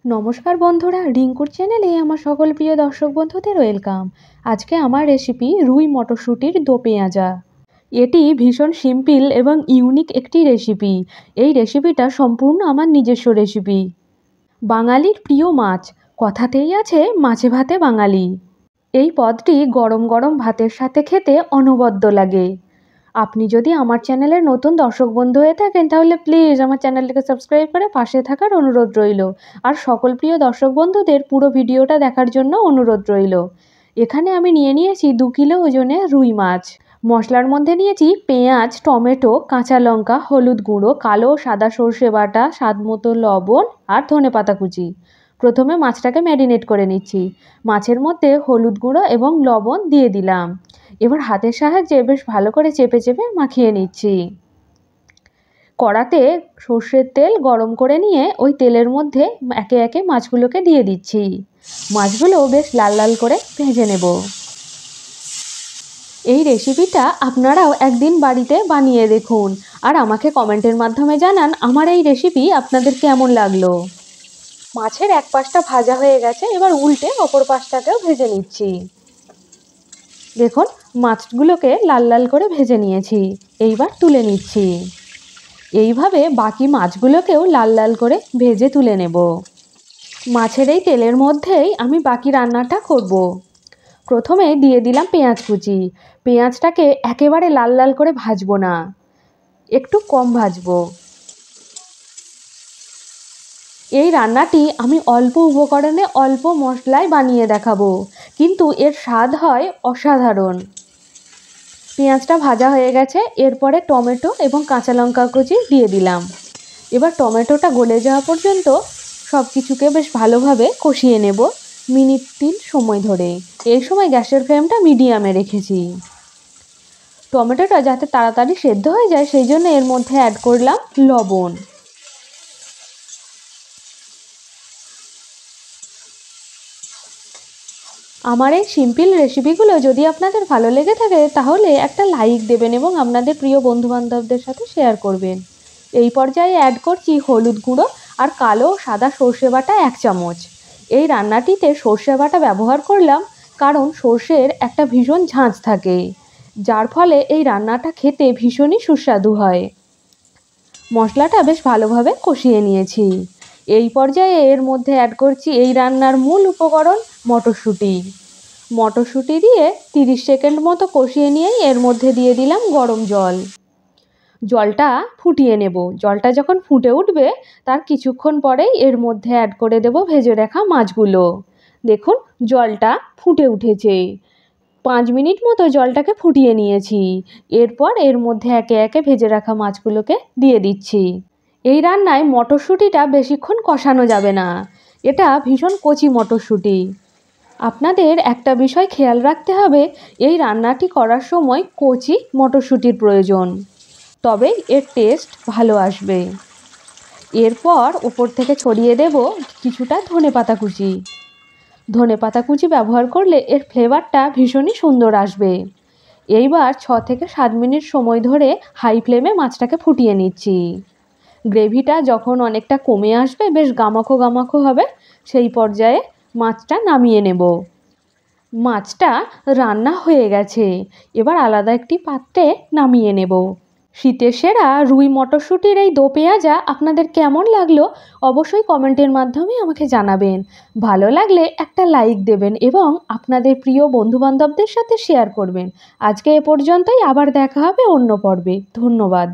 নমস্কার বন্ধুরা, রিঙ্কুর চ্যানেলে আমার সকল প্রিয় দর্শক বন্ধুদের ওয়েলকাম। আজকে আমার রেসিপি রুই মটরশুঁটির দো পেঁয়াজা। এটি ভীষণ সিম্পল এবং ইউনিক একটি রেসিপি। এই রেসিপিটা সম্পূর্ণ আমার নিজস্ব রেসিপি। বাঙালির প্রিয় মাছ, কথাতেই আছে মাছে ভাতে বাঙালি। এই পদটি গরম গরম ভাতের সাথে খেতে অনবদ্য লাগে। আপনি যদি আমার চ্যানেলের নতুন দর্শক বন্ধু হয়ে থাকেন তাহলে প্লিজ আমার চ্যানেলটিকে সাবস্ক্রাইব করে পাশে থাকার অনুরোধ রইল। আর সকল প্রিয় দর্শক বন্ধুদের পুরো ভিডিওটা দেখার জন্য অনুরোধ রইল। এখানে আমি নিয়েছি 2 কিলো ওজনের রুই মাছ। মশলার মধ্যে নিয়েছি পেঁয়াজ, টমেটো, কাঁচা লঙ্কা, হলুদ গুঁড়ো, কালো সাদা সর্ষে বাটা, স্বাদমতো লবণ আর ধনেপাতা কুচি। প্রথমে মাছটাকে ম্যারিনেট করে নিচ্ছি। মাছের মধ্যে হলুদ গুঁড়ো এবং লবণ দিয়ে দিলাম। এবার হাতের সাহায্যে বেশ ভালো করে চেপে চেপে মাখিয়ে নিচ্ছি। কড়াতে সর্ষের তেল গরম করে নিয়ে ওই তেলের মধ্যে একে একে মাছগুলোকে দিয়ে দিচ্ছি। মাছগুলো বেশ লাল লাল করে ভেজে নেব। এই রেসিপিটা আপনারাও একদিন বাড়িতে বানিয়ে দেখুন আর আমাকে কমেন্টের মাধ্যমে জানান আমার এই রেসিপি আপনাদের কেমন লাগলো। মাছের এক পাশটা ভাজা হয়ে গেছে, এবার উল্টে অপর পাশটাকেও ভেজে নিচ্ছি। দেখুন মাছগুলোকে লাল লাল করে ভেজে নিয়েছি, এইবার তুলে নিচ্ছি। এইভাবে বাকি মাছগুলোকেও লাল লাল করে ভেজে তুলে নেব। মাছের এই তেলের মধ্যেই আমি বাকি রান্নাটা করব। প্রথমে দিয়ে দিলাম পেঁয়াজ কুচি। পেঁয়াজটাকে একেবারে লাল লাল করে ভাজবো না, একটু কম ভাজবো। এই রান্নাটি আমি অল্প উপকরণে অল্প মশলায় বানিয়ে দেখাবো, কিন্তু এর স্বাদ হয় অসাধারণ। পেঁয়াজটা ভাজা হয়ে গেছে, এরপরে টমেটো এবং কাঁচা লঙ্কা কুচি দিয়ে দিলাম। এবার টমেটোটা গলে যাওয়া পর্যন্ত সব কিছুকে বেশ ভালোভাবে কষিয়ে নেব মিনিট 3 সময় ধরে। এই সময় গ্যাসের ফ্লেমটা মিডিয়ামে রেখেছি। টমেটোটা যাতে তাড়াতাড়ি সেদ্ধ হয়ে যায় সেই জন্য এর মধ্যে অ্যাড করলাম লবণ। আমার এই সিম্পল রেসিপিগুলো যদি আপনাদের ভালো লেগে থাকে তাহলে একটা লাইক দেবেন এবং আপনাদের প্রিয় বন্ধুবান্ধবদের সাথে শেয়ার করবেন। এই পর্যায়ে অ্যাড করছি হলুদ গুঁড়ো আর কালো সাদা সর্ষে বাটা 1 চামচ। এই রান্নাটিতে সর্ষে বাটা ব্যবহার করলাম কারণ সর্ষের একটা ভীষণ ঝাঁঝ থাকে, যার ফলে এই রান্নাটা খেতে ভীষণই সুস্বাদু হয়। মশলাটা বেশ ভালোভাবে কষিয়ে নিয়েছি। এই পর্যায়ে এর মধ্যে অ্যাড করছি এই রান্নার মূল উপকরণ মটরশুঁটি। মটরশুঁটি দিয়ে 30 সেকেন্ড মতো কষিয়ে নিয়েই এর মধ্যে দিয়ে দিলাম গরম জল। জলটা ফুটিয়ে নেব। জলটা যখন ফুটে উঠবে তার কিছুক্ষণ পরেই এর মধ্যে অ্যাড করে দেব ভেজে রাখা মাছগুলো। দেখুন জলটা ফুটে উঠেছে। 5 মিনিট মতো জলটাকে ফুটিয়ে নিয়েছি। এরপর এর মধ্যে একে একে ভেজে রাখা মাছগুলোকে দিয়ে দিচ্ছি। এই রান্নায় মটরশুঁটিটা বেশিক্ষণ কষানো যাবে না, এটা ভীষণ কচি মটরশুঁটি। আপনাদের একটা বিষয় খেয়াল রাখতে হবে, এই রান্নাটি করার সময় কচি মটরশুঁটির প্রয়োজন, তবেই এর টেস্ট ভালো আসবে। এরপর উপর থেকে ছড়িয়ে দেব কিছুটা ধনেপাতা কুচি। ধনেপাতা কুচি ব্যবহার করলে এর ফ্লেভারটা ভীষণই সুন্দর আসবে। এইবার 6 থেকে 7 মিনিট সময় ধরে হাই ফ্লেমে মাছটাকে ফুটিয়ে নিচ্ছি। গ্রেভিটা যখন অনেকটা কমে আসবে, বেশ গামাখো গামাখো হবে, সেই পর্যায়ে মাছটা নামিয়ে নেব। মাছটা রান্না হয়ে গেছে, এবার আলাদা একটি পাত্রে নামিয়ে নেব। শীতের সেরা রুই মটরশুঁটির এই দো পেঁয়াজা আপনাদের কেমন লাগলো অবশ্যই কমেন্টের মাধ্যমে আমাকে জানাবেন। ভালো লাগলে একটা লাইক দেবেন এবং আপনাদের প্রিয় বন্ধুবান্ধবদের সাথে শেয়ার করবেন। আজকে এ পর্যন্তই, আবার দেখা হবে অন্য পর্বে। ধন্যবাদ।